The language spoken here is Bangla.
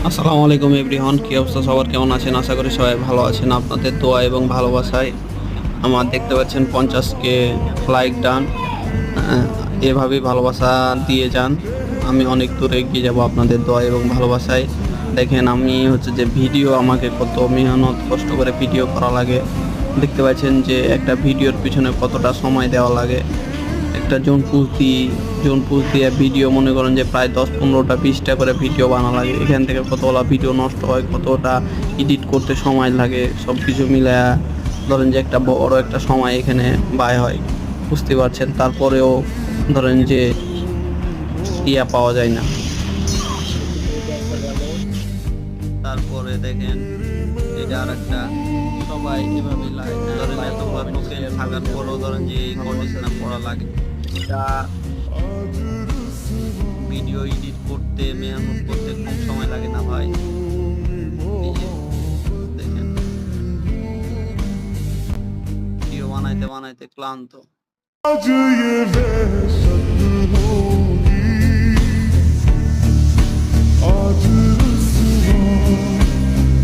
আসসালামু আলাইকুম এভরিওয়ান, কি অবস্থা সবার, কেমন আছেন? আশা করি সবাই ভালো আছেন। আপনাদের দোয়া এবং ভালোবাসায় আমার দেখতে পাচ্ছেন 50K লাইক ডান। এভাবেই ভালোবাসা দিয়ে যান, আমি অনেক দূরে এগিয়ে যাব আপনাদের দোয়া এবং ভালোবাসায়। দেখেন আমি হচ্ছে যে ভিডিও, আমাকে কত মেহনত কষ্ট করে ভিডিও করা লাগে। দেখতে পাচ্ছেন যে একটা ভিডিওর পিছনে কতটা সময় দেওয়া লাগে। একটা জোন পুষ দিয়ে ভিডিও মনে করেন যে প্রায় 10-15টা 20টা করে ভিডিও বানা লাগে। এখান থেকে কতগুলা ভিডিও নষ্ট হয়, কতটা এডিট করতে সময় লাগে, সব কিছু মিলায়া ধরেন যে একটা বড় একটা সময় এখানে ব্যয় হয়, বুঝতে পারছেন। তারপরেও ধরেন যে পাওয়া যায় না। তারপরে দেখেন এটা আর একটা, সবাই এভাবে ধরেন এতগুলো টোকেন থাকার পরেও ধরেন যে এই কন্ডিশনে পড়া লাগে। এটা ভিডিও এডিট করতে মেহনত করতে কম সময় লাগে না ভাই। এই যে দেখেন ভিডিও বানাইতে বানাইতে ক্লান্ত।